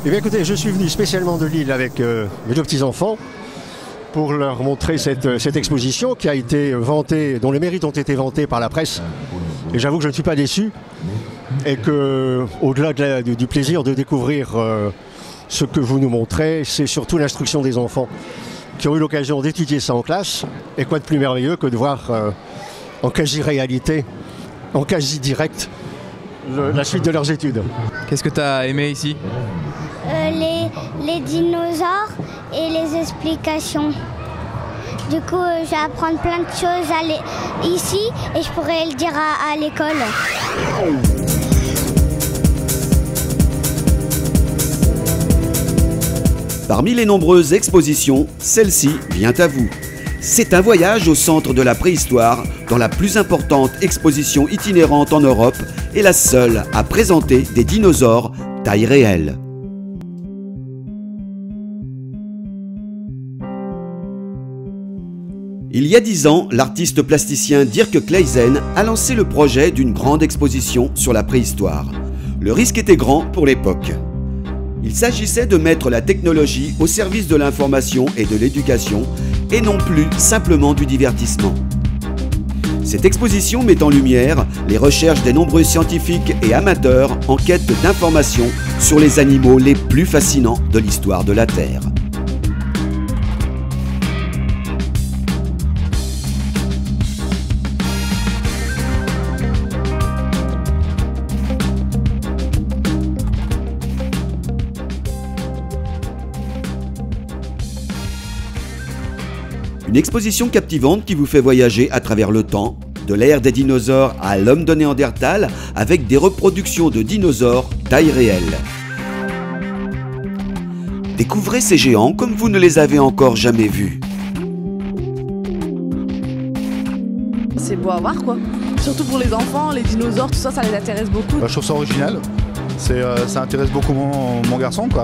Eh bien écoutez, je suis venu spécialement de Lille avec mes deux petits-enfants pour leur montrer cette exposition qui a été vantée, dont les mérites ont été vantés par la presse. Et j'avoue que je ne suis pas déçu et que, au-delà du plaisir de découvrir ce que vous nous montrez, c'est surtout l'instruction des enfants qui ont eu l'occasion d'étudier ça en classe. Et quoi de plus merveilleux que de voir en quasi-réalité, en quasi-direct, la suite de leurs études. Qu'est-ce que tu as aimé ici ? Les dinosaures et les explications. Du coup, je vais apprendre plein de choses ici et je pourrais le dire à l'école. Parmi les nombreuses expositions, celle-ci vient à vous. C'est un voyage au centre de la préhistoire, dans la plus importante exposition itinérante en Europe et la seule à présenter des dinosaures taille réelle. Il y a 10 ans, l'artiste plasticien Dirk Claesen a lancé le projet d'une grande exposition sur la préhistoire. Le risque était grand pour l'époque. Il s'agissait de mettre la technologie au service de l'information et de l'éducation, et non plus simplement du divertissement. Cette exposition met en lumière les recherches des nombreux scientifiques et amateurs en quête d'informations sur les animaux les plus fascinants de l'histoire de la Terre. Une exposition captivante qui vous fait voyager à travers le temps, de l'ère des dinosaures à l'homme de Néandertal, avec des reproductions de dinosaures taille réelle. Découvrez ces géants comme vous ne les avez encore jamais vus. C'est beau à voir quoi. Surtout pour les enfants, les dinosaures, tout ça, ça les intéresse beaucoup. Je trouve ça original. Ça intéresse beaucoup mon garçon quoi,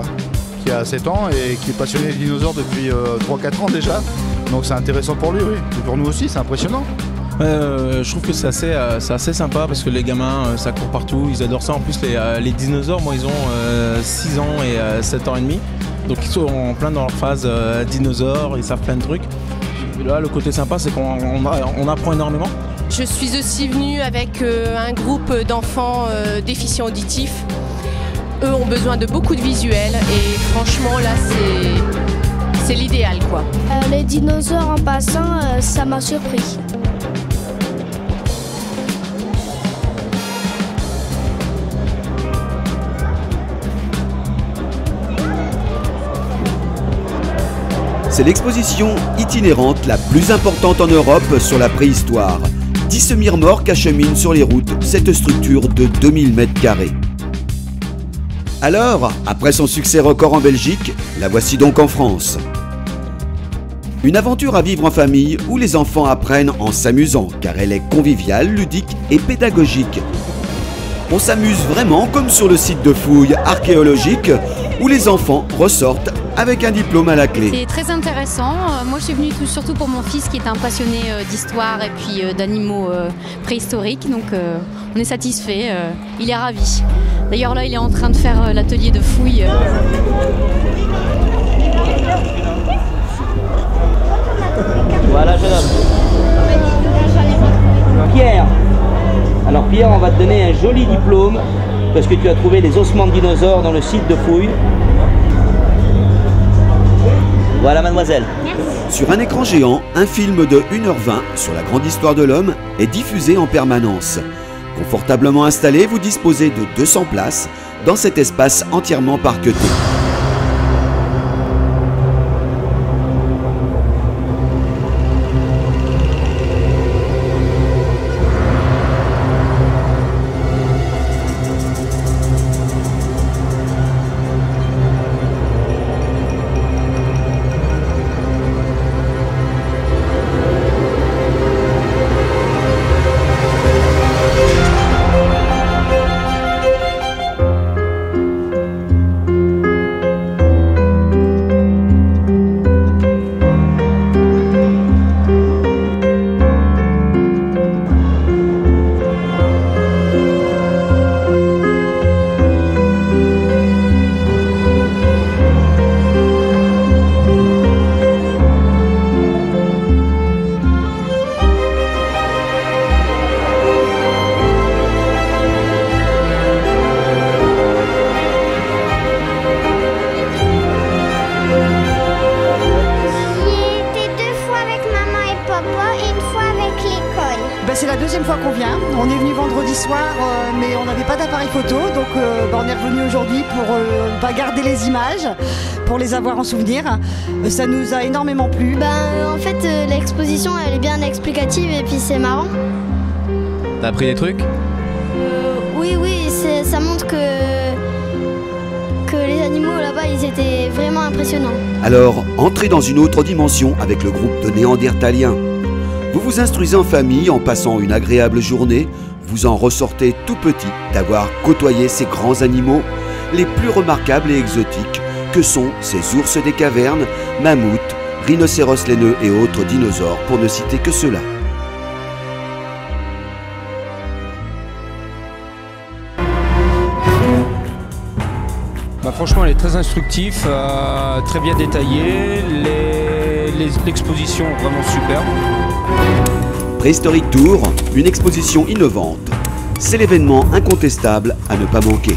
qui a 7 ans et qui est passionné des dinosaures depuis 3-4 ans déjà. Donc c'est intéressant pour lui, oui. Et pour nous aussi, c'est impressionnant. Je trouve que c'est assez sympa parce que les gamins, ça court partout, ils adorent ça. En plus, les dinosaures, moi, ils ont 6 ans et 7 ans et demi. Donc ils sont en plein dans leur phase dinosaures, ils savent plein de trucs. Et là, le côté sympa, c'est qu'on apprend énormément. Je suis aussi venue avec un groupe d'enfants déficients auditifs. Eux ont besoin de beaucoup de visuels et franchement, là, c'est l'idéal quoi. Les dinosaures en passant, ça m'a surpris. C'est l'exposition itinérante la plus importante en Europe sur la préhistoire. 10 semi-remorques acheminent sur les routes cette structure de 2000 m². Alors, après son succès record en Belgique, la voici donc en France. Une aventure à vivre en famille où les enfants apprennent en s'amusant car elle est conviviale, ludique et pédagogique. On s'amuse vraiment comme sur le site de fouilles archéologiques où les enfants ressortent avec un diplôme à la clé. C'est très intéressant. Moi je suis venue surtout pour mon fils qui est un passionné d'histoire et puis d'animaux préhistoriques. Donc on est satisfait, il est ravi. D'ailleurs là il est en train de faire l'atelier de fouilles. Voilà, jeune homme. Pierre. Alors Pierre, on va te donner un joli diplôme parce que tu as trouvé les ossements de dinosaures dans le site de fouilles. Voilà mademoiselle. Sur un écran géant, un film de 1h20 sur la grande histoire de l'homme est diffusé en permanence. Confortablement installé, vous disposez de 200 places dans cet espace entièrement parqueté. mais on n'avait pas d'appareil photo, donc on est revenu aujourd'hui pour garder les images, pour les avoir en souvenir. Ça nous a énormément plu. En fait, l'exposition elle est bien explicative et puis c'est marrant. T'as appris des trucs? Oui, ça montre que les animaux là-bas, ils étaient vraiment impressionnants. Alors, entrez dans une autre dimension avec le groupe de Néandertaliens. Vous vous instruisez en famille en passant une agréable journée. Vous en ressortez tout petit d'avoir côtoyé ces grands animaux, les plus remarquables et exotiques que sont ces ours des cavernes, mammouths, rhinocéros laineux et autres dinosaures, pour ne citer que ceux-là. Franchement, elle est très instructive, très bien détaillée, l'exposition vraiment superbe. Préhistorique Tour, une exposition innovante. C'est l'événement incontestable à ne pas manquer.